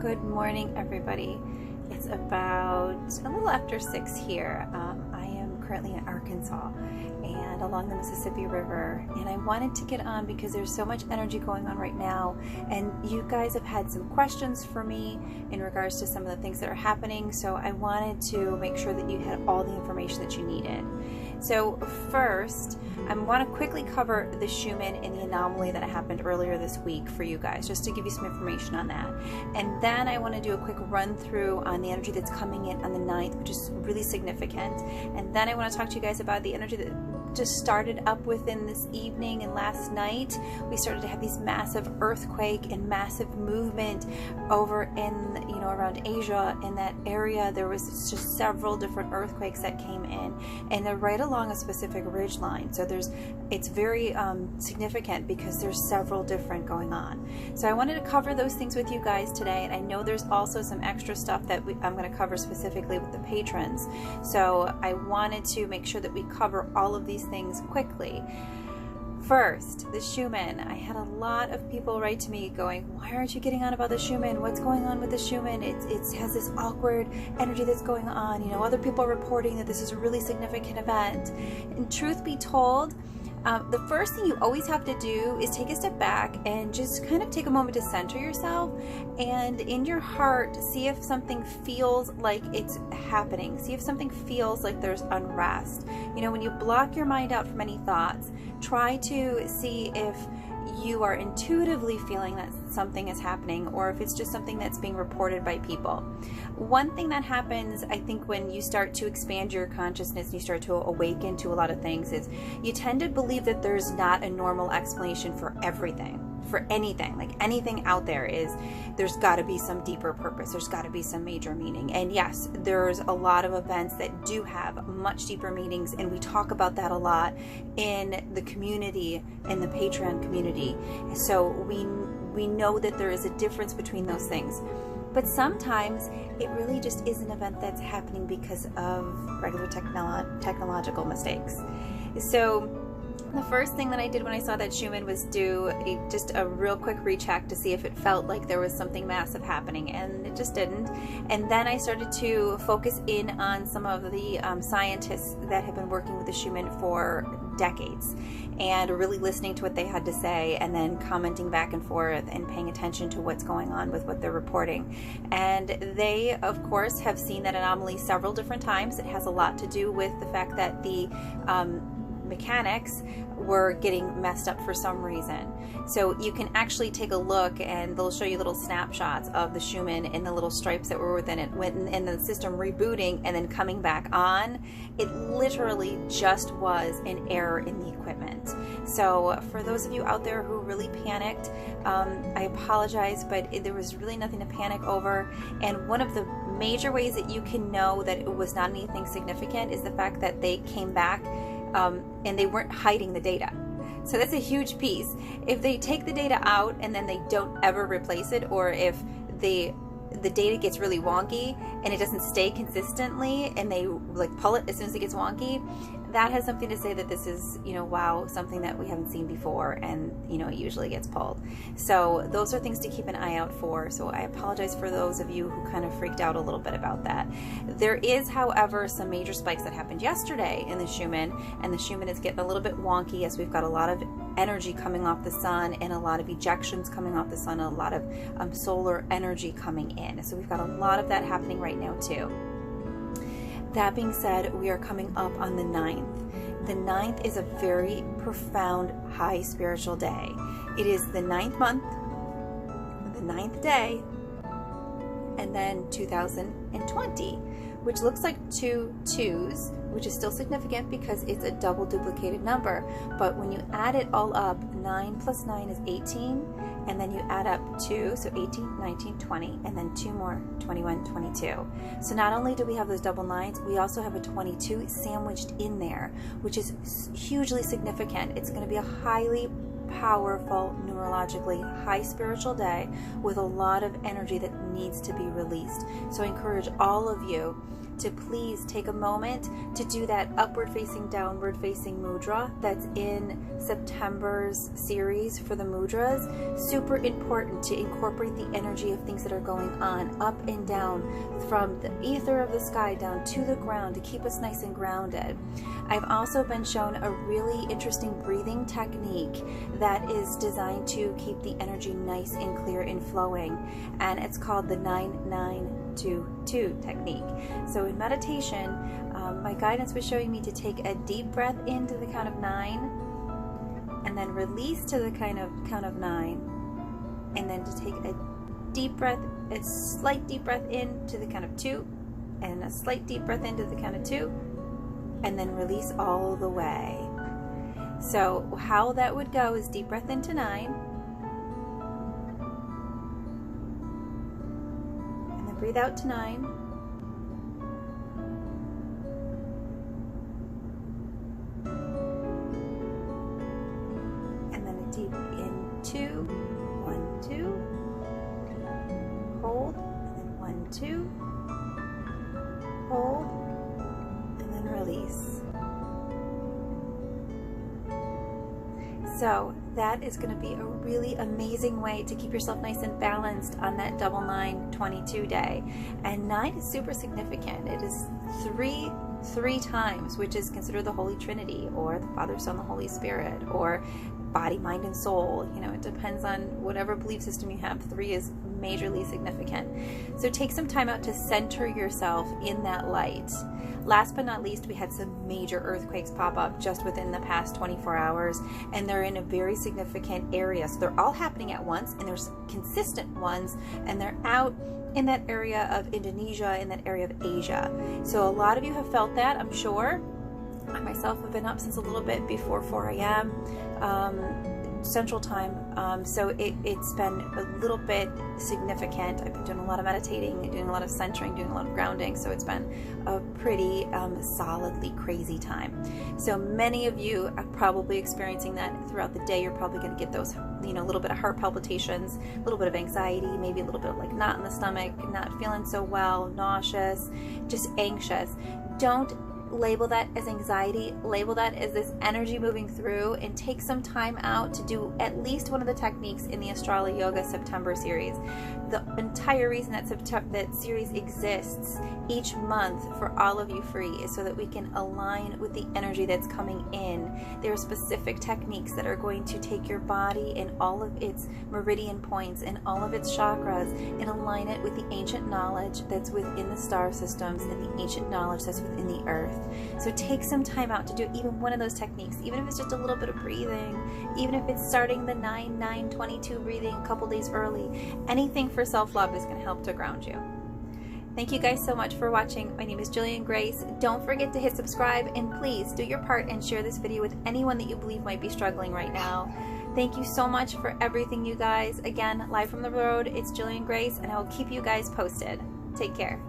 Good morning, everybody. It's about a little after 6 here. I am currently in Arkansas and along the Mississippi River, and I wanted to get on because there's so much energy going on right now, and you guys have had some questions for me in regards to some of the things that are happening, so I wanted to make sure that you had all the information that you needed. So first, I want to quickly cover the Schumann and the anomaly that happened earlier this week for you guys, just to give you some information on that. And then I want to do a quick run through on the energy that's coming in on the 9th, which is really significant. And then I want to talk to you guys about the energy that just started up within this evening and last night. We started to have these massive earthquake and massive movement over in, around Asia. In that area, there was just several different earthquakes that came in, and they're right along a specific ridge line. So it's very significant because there's several different going on. So I wanted to cover those things with you guys today, and I know there's also some extra stuff that I'm going to cover specifically with the patrons. So I wanted to make sure that we cover all of these things quickly. First, the Schumann. I had a lot of people write to me going, why aren't you getting on about the Schumann? What's going on with the Schumann? It has this awkward energy that's going on. Other people are reporting that this is a really significant event. And truth be told, the first thing you always have to do is take a step back and just kind of take a moment to center yourself, and in your heart see if something feels like it's happening. See if something feels like there's unrest. When you block your mind out from any thoughts, try to see if you are intuitively feeling that something is happening, or if it's just something that's being reported by people. One thing that happens, I think, when you start to expand your consciousness and you start to awaken to a lot of things, is you tend to believe that there's not a normal explanation for everything. For anything, like anything out there, there's got to be some deeper purpose. There's got to be some major meaning. And yes, there's a lot of events that do have much deeper meanings, and we talk about that a lot in the community, in the Patreon community. So we know that there is a difference between those things. But sometimes it really just is an event that's happening because of regular technological mistakes. So the first thing that I did when I saw that Schumann was do just a real quick recheck to see if it felt like there was something massive happening, and it just didn't. And then I started to focus in on some of the scientists that have been working with the Schumann for decades, and really listening to what they had to say, and then commenting back and forth and paying attention to what's going on with what they're reporting. And they, of course, have seen that anomaly several different times. It has a lot to do with the fact that the mechanics were getting messed up for some reason. So you can actually take a look, and they'll show you little snapshots of the Schumann and the little stripes that were within it, and the system rebooting and then coming back on. It literally just was an error in the equipment. So for those of you out there who really panicked, I apologize, but there was really nothing to panic over. And one of the major ways that you can know that it was not anything significant is the fact that they came back and they weren't hiding the data. So that's a huge piece. If they take the data out and then they don't ever replace it, or if the data gets really wonky and it doesn't stay consistently and they pull it as soon as it gets wonky, that has something to say that this is, wow, something that we haven't seen before, and it usually gets pulled. So those are things to keep an eye out for. So I apologize for those of you who kind of freaked out a little bit about that. There is, however, some major spikes that happened yesterday in the Schumann, and the Schumann is getting a little bit wonky as we've got a lot of energy coming off the sun and a lot of ejections coming off the sun, a lot of solar energy coming in. So we've got a lot of that happening right now too. That being said, we are coming up on the 9th. The 9th is a very profound, high spiritual day. It is the 9th month, the 9th day, and then 2020, which looks like 2 2s, which is still significant because it's a double duplicated number. But when you add it all up, 9 plus 9 is 18, and then you add up 2, so 18, 19, 20, and then 2 more, 21, 22. So not only do we have those double 9s, we also have a 22 sandwiched in there, which is hugely significant. It's going to be a highly powerful, numerologically high spiritual day with a lot of energy that needs to be released. So I encourage all of you to please take a moment to do that upward facing, downward facing mudra that's in September's series for the mudras. Super important to incorporate the energy of things that are going on up and down, from the ether of the sky down to the ground, to keep us nice and grounded. I've also been shown a really interesting breathing technique that is designed to keep the energy nice and clear and flowing, and it's called the 9-9-2-2 technique. So in meditation, my guidance was showing me to take a deep breath into the count of 9, and then release to the count of 9, and then to take a deep breath, a slight deep breath in to the count of 2, and a slight deep breath into the count of 2, and then release all the way. So how that would go is deep breath into 9, and then breathe out to 9, and then a deep in 2, 1, 2, hold, and then 1, 2, hold, and then release. So that is going to be a really amazing way to keep yourself nice and balanced on that double 9/22 day. And 9 is super significant. It is three times, which is considered the Holy Trinity, or the Father, Son, the Holy Spirit, or body, mind, and soul. You know, it depends on whatever belief system you have. 3 is majorly significant. So take some time out to center yourself in that light. Last but not least, we had some major earthquakes pop up just within the past 24 hours, and they're in a very significant area. So they're all happening at once, and there's consistent ones, and they're out in that area of Indonesia, in that area of Asia. So a lot of you have felt that, I'm sure. I myself have been up since a little bit before 4 a.m. Central Time, so it's been a little bit significant. I've been doing a lot of meditating, doing a lot of centering, doing a lot of grounding, so it's been a pretty solidly crazy time. So many of you are probably experiencing that throughout the day. You're probably going to get those, you know, a little bit of heart palpitations, a little bit of anxiety, maybe a little bit of like knot in the stomach, not feeling so well, nauseous, just anxious. Don't label that as anxiety, label that as this energy moving through, and take some time out to do at least one of the techniques in the AstroloYoga September series. The entire reason that that series exists each month for all of you free is so that we can align with the energy that's coming in. There are specific techniques that are going to take your body and all of its meridian points and all of its chakras and align it with the ancient knowledge that's within the star systems and the ancient knowledge that's within the earth. So take some time out to do even one of those techniques, even if it's just a little bit of breathing, even if it's starting the 9-9-22 breathing a couple days early. Anything for self-love is going to help to ground you. Thank you guys so much for watching. My name is Jillian Greyse. Don't forget to hit subscribe, and please do your part and share this video with anyone that you believe might be struggling right now. Thank you so much for everything, you guys. Again, live from the road, it's Jillian Greyse, and I will keep you guys posted. Take care.